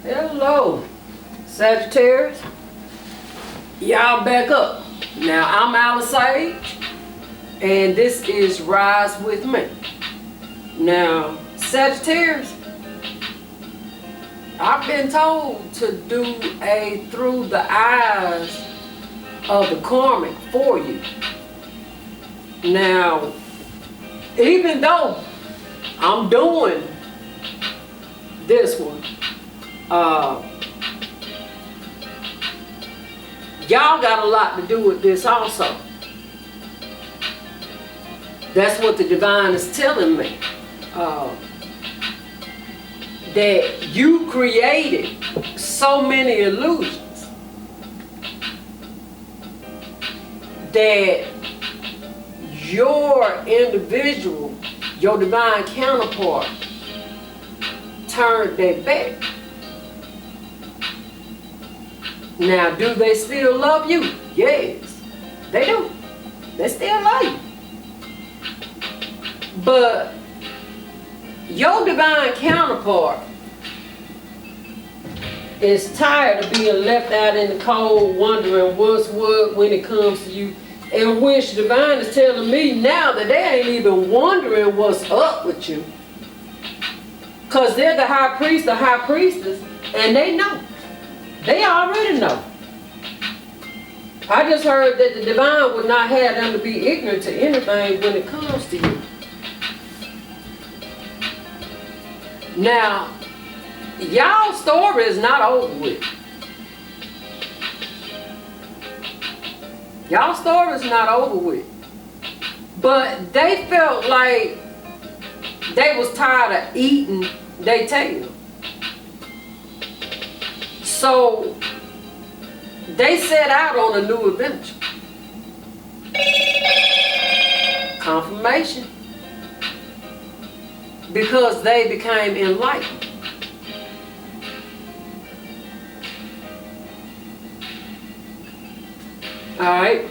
Hello, Sagittarius. Y'all back up. Now, I'm Alice Sage, and this is Rise With Me. Now, Sagittarius, I've been told to do a through the eyes of the karmic for you. Now, even though I'm doing this one, y'all got a lot to do with this also. That's what the divine is telling me. That you created so many illusions that your individual, your divine counterpart, turned their back. Now, do they still love you? Yes, they do. They still love you. But your divine counterpart is tired of being left out in the cold, wondering what's what when it comes to you. And which divine is telling me now that they ain't even wondering what's up with you. Because they're the high priest, the high priestess, and they know. They already know. I just heard that the divine would not have them to be ignorant to anything when it comes to you. Now, y'all's story is not over with. Y'all's story is not over with. But they felt like they was tired of eating their tail. So they set out on a new adventure. Confirmation. Because they became enlightened. Alright.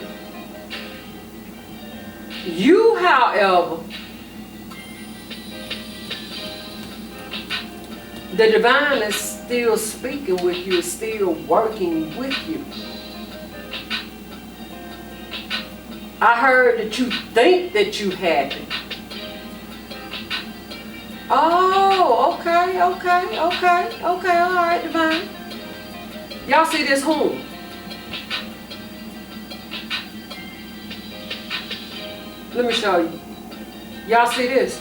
You, however, the divine is still speaking with you, still working with you. I heard that you think that you happy. Oh, okay, all right, divine. Y'all see this horn? Let me show you. Y'all see this?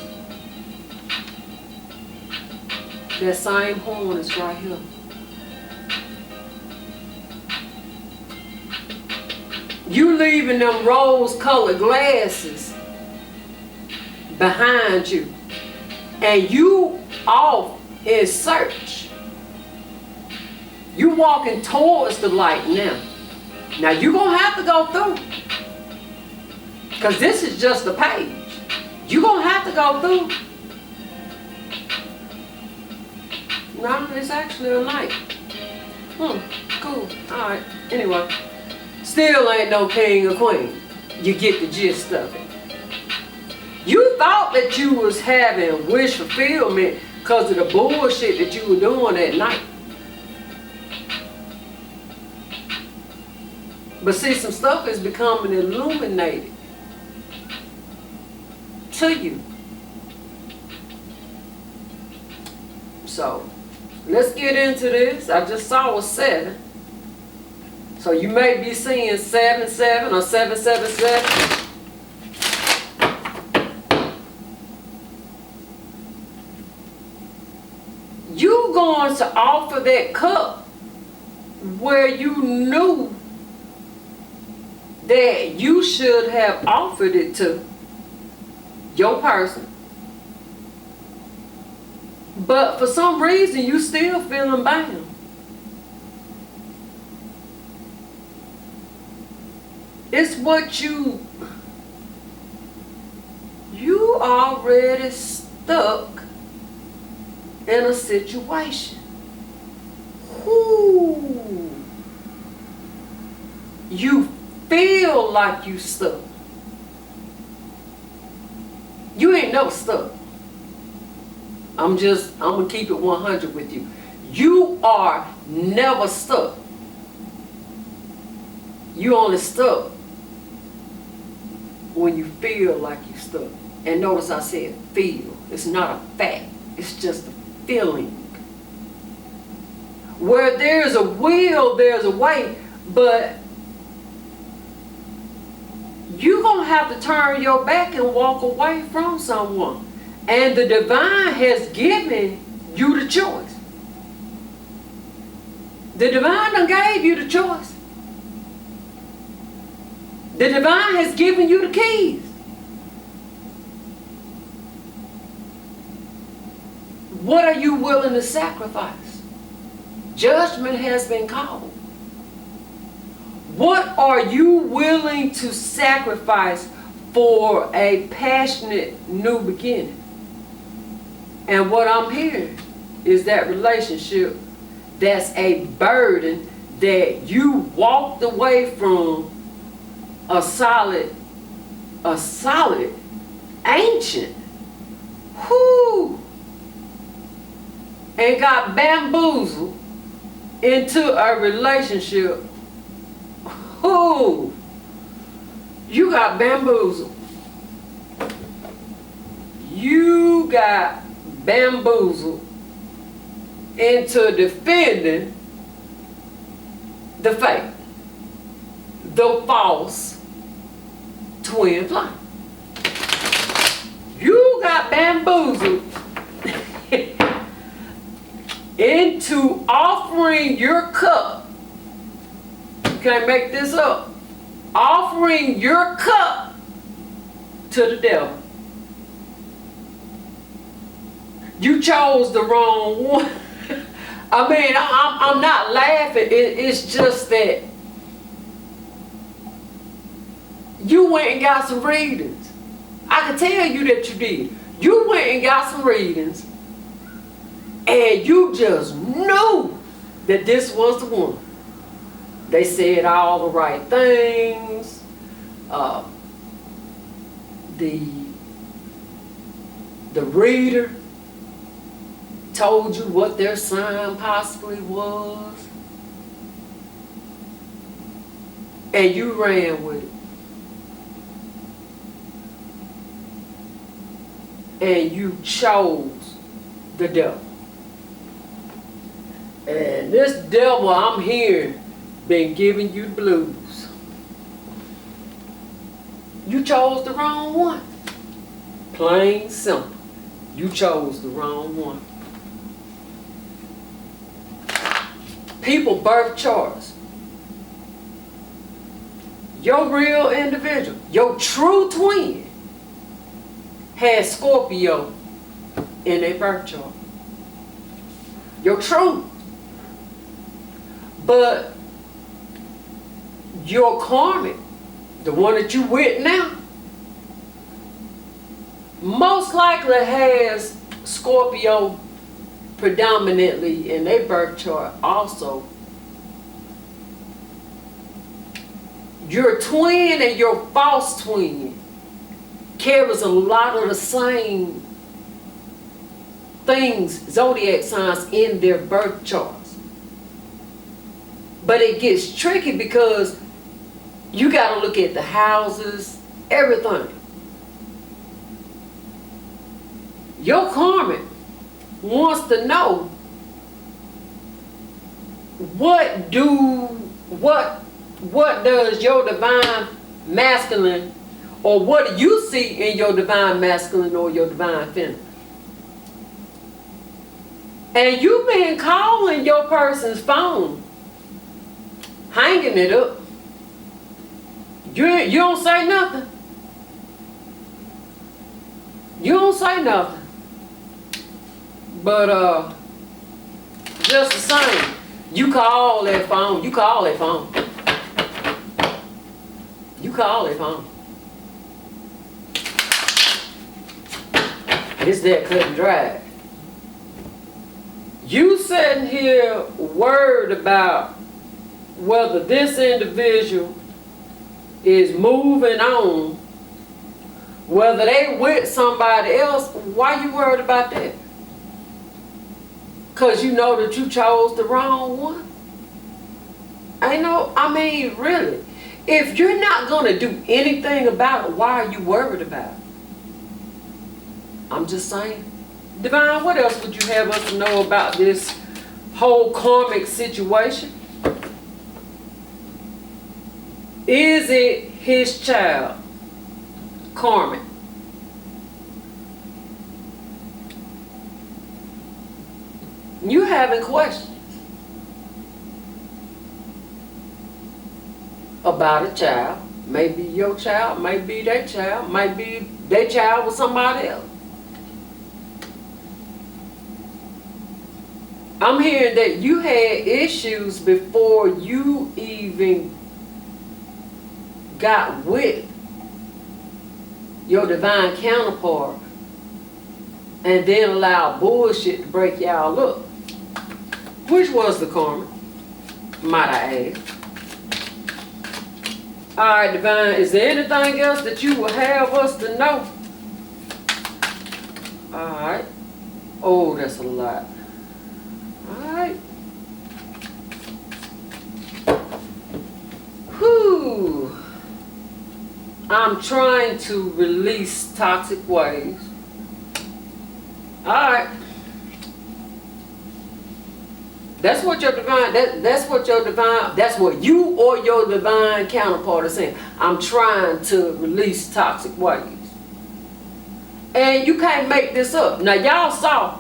That same horn is right here. You leaving them rose-colored glasses behind you. And you off in search. You walking towards the light now. Now you're going to have to go through. Because this is just a page. You're going to have to go through. No, it's actually a light. Cool. Alright. Anyway. Still ain't no king or queen. You get the gist of it. You thought that you was having wish fulfillment because of the bullshit that you were doing at night. But see, some stuff is becoming illuminated to you. So, let's get into this. I just saw a 7. So you may be seeing 77 or 777. You going to offer that cup where you knew that you should have offered it to your person. But for some reason you still feeling bound. It's what you already stuck in a situation. Ooh. You feel like you stuck. You ain't never stuck. I'm gonna keep it 100 with you. You are never stuck. You only stuck when you feel like you're stuck. And notice I said feel. It's not a fact. It's just a feeling. Where there's a will, there's a way. But you're going to have to turn your back and walk away from someone. And the divine has given you the choice. The divine done gave you the choice. The divine has given you the keys. What are you willing to sacrifice? Judgment has been called. What are you willing to sacrifice for a passionate new beginning? And what I'm hearing is that relationship that's a burden that you walked away from, a solid, ancient, whoo, and got bamboozled into a relationship. Whoo, you got bamboozled. You got bamboozled into defending the fake, the false twin flame. You got bamboozled into offering your cup. You can't make this up. Offering your cup to the devil. You chose the wrong one. I mean, I'm not laughing. It's just that you went and got some readings. I can tell you that you did. You went and got some readings, and you just knew that this was the one. They said all the right things. The reader told you what their sign possibly was, and you ran with it. And you chose the devil. And this devil I'm hearing been giving you the blues. You chose the wrong one. Plain simple. You chose the wrong one. People birth charts. Your real individual, your true twin, has Scorpio in their birth chart. Your true. But your karmic, the one that you with now, most likely has Scorpio predominantly in their birth chart also. Your twin and your false twin carries a lot of the same things, zodiac signs, in their birth charts. But it gets tricky because you got to look at the houses, everything. Your karmic wants to know what does your divine masculine, or what do you see in your divine masculine or your divine feminine? And you've been calling your person's phone, hanging it up. You don't say nothing. You don't say nothing. But just the same, you call that phone. You call that phone. You call that phone. It's that cut and dry. You sitting here worried about whether this individual is moving on, whether they with somebody else. Why you worried about that? Because you know that you chose the wrong one? I mean, really. If you're not going to do anything about it, why are you worried about it? I'm just saying. Divine, what else would you have us to know about this whole karmic situation? Is it his child? Karmic. You having questions about a child. Maybe your child, maybe their child, might be their child with somebody else. I'm hearing that you had issues before you even got with your divine counterpart, and then allowed bullshit to break y'all up. Which was the karma, might I add. Alright, Divine, is there anything else that you will have us to know? Alright. Oh, that's a lot. Alright. Whew. I'm trying to release toxic waves. Alright. That's what your divine, that's what you or your divine counterpart is saying. I'm trying to release toxic waves. And you can't make this up. Now y'all saw,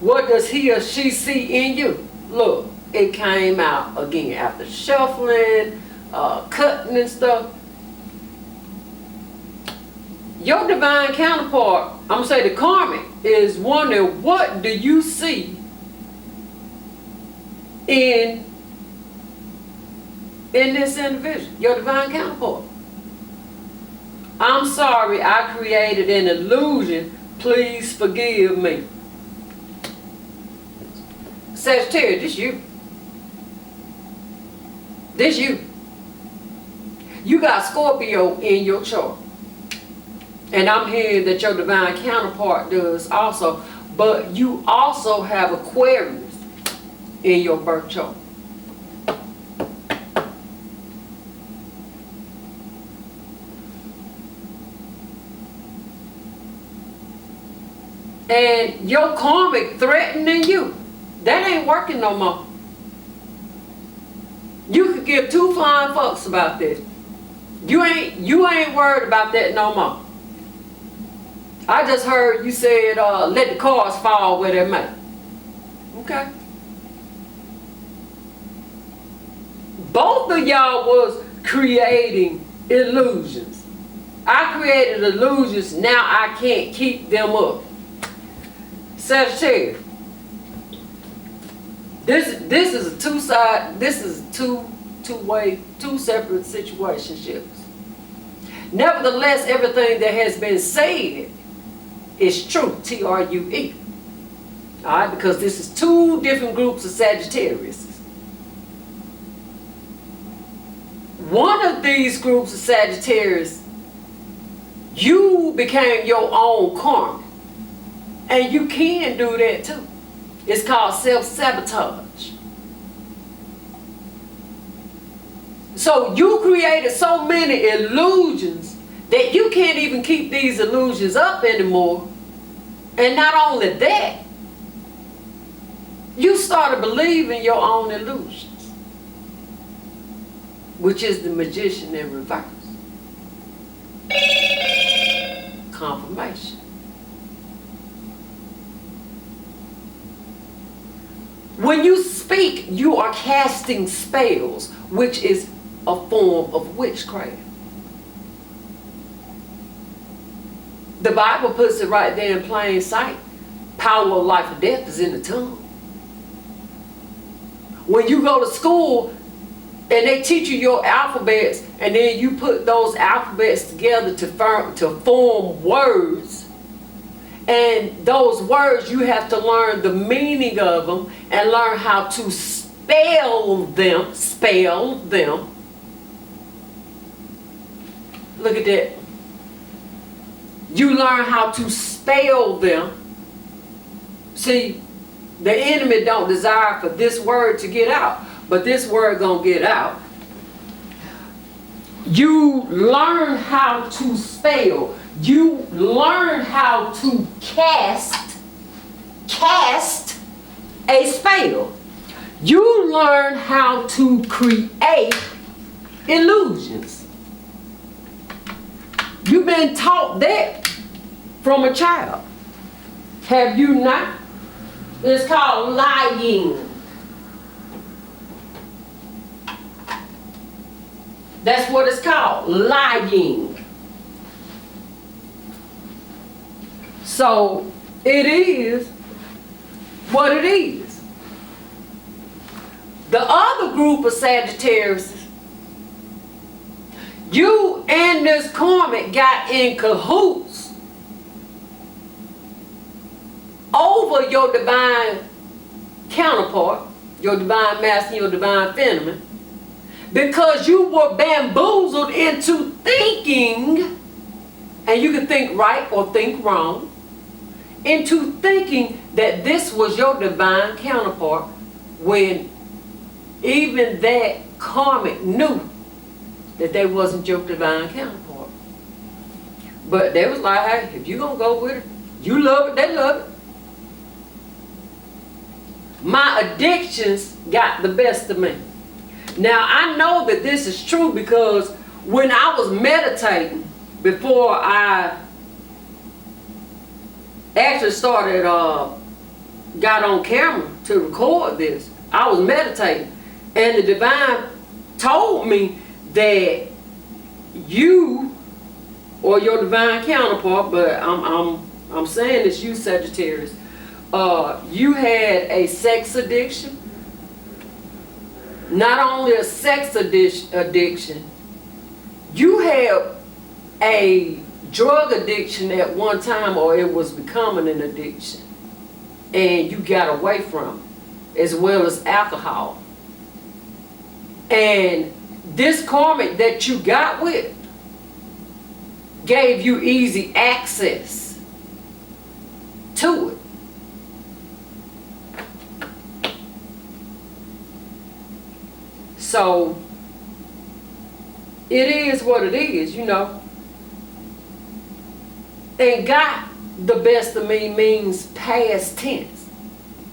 what does he or she see in you? Look, it came out again after shuffling, cutting and stuff. Your divine counterpart, I'm going to say the karmic, is wondering, what do you see in this individual, your divine counterpart? I'm sorry I created an illusion. Please forgive me. Sagittarius, this you. This you. You got Scorpio in your chart. And I'm hearing that your divine counterpart does also. But you also have Aquarius in your birth chart. And your karmic threatening you. That ain't working no more. You could give two flying fucks about this. You ain't worried about that no more. I just heard you said let the cards fall where they may. Okay. Both of y'all was creating illusions. I created illusions, now I can't keep them up. Sagittarius. This is a two-side, this is two-way, two separate situationships. Nevertheless, everything that has been said is true, T-R-U-E. Alright, because this is two different groups of Sagittarius. One of these groups of Sagittarius, you became your own karma. And you can do that too. It's called self-sabotage. So you created so many illusions that you can't even keep these illusions up anymore. And not only that, you started believing your own illusions, which is the magician in reverse. Confirmation. When you speak, you are casting spells, which is a form of witchcraft. The Bible puts it right there in plain sight. Power of life and death is in the tongue. When you go to school and they teach you your alphabets, and then you put those alphabets together to form words, and those words, you have to learn the meaning of them and learn how to spell them. Look at that. You learn how to spell them. See, The enemy don't desire for this word to get out, but this word gonna get out. You learn how to spell. You learn how to cast a spell. You learn how to create illusions. You've been taught that from a child. Have you not? It's called lying. That's what it's called, lying. So it is what it is. The other group of Sagittarius, you and this karmic got in cahoots over your divine counterpart, your divine masculine, your divine feminine, because you were bamboozled into thinking, and you can think right or think wrong, into thinking that this was your divine counterpart, when even that karmic knew that they wasn't your divine counterpart. But they was like, hey, if you gonna go with it, you love it, they love it. My addictions got the best of me. Now I know that this is true because when I was meditating before I actually started, got on camera to record this, I was meditating, and the divine told me that you, or your divine counterpart, but I'm saying it's you, Sagittarius, you had a sex addiction. Not only a sex addiction, you had a drug addiction at one time, or it was becoming an addiction, and you got away from it, as well as alcohol. And this karmic that you got with gave you easy access to it. So it is what it is, you know. And got the best of me means past tense.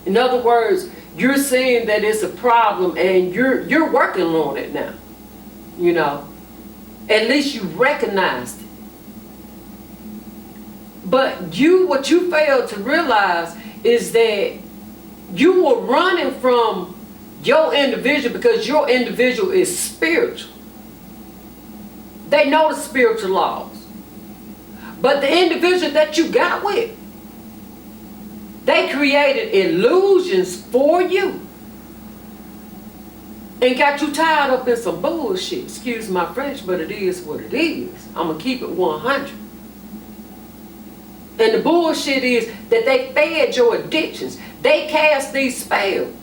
In other words, you're saying that it's a problem and you're working on it now. You know. At least you recognized it. But what you failed to realize is that you were running from your individual, because your individual is spiritual. They know the spiritual laws. But the individual that you got with, they created illusions for you and got you tied up in some bullshit. Excuse my French, but it is what it is. I'm going to keep it 100. And the bullshit is that they fed your addictions. They cast these spells.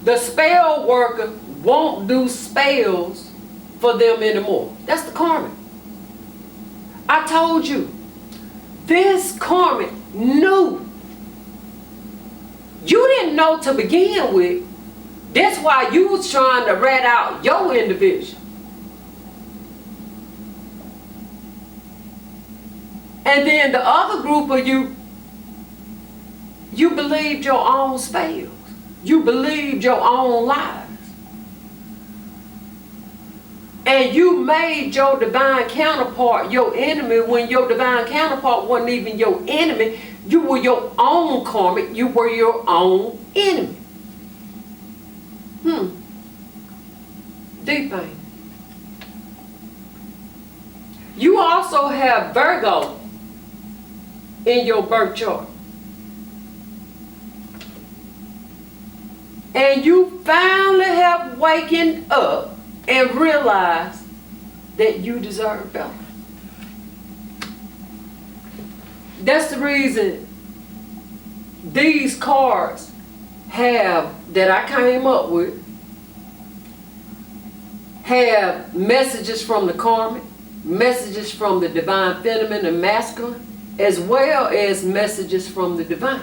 The spell worker won't do spells for them anymore. That's the karmic. I told you, this karmic knew. You didn't know to begin with. That's why you was trying to rat out your individual. And then the other group of you believed your own spells. You believed your own lies. And you made your divine counterpart your enemy when your divine counterpart wasn't even your enemy. You were your own karmic. You were your own enemy. Deep pain. You also have Virgo in your birth chart. And you finally have wakened up and realized that you deserve better. That's the reason these cards that I came up with have messages from the karmic, messages from the divine feminine and masculine, as well as messages from the divine.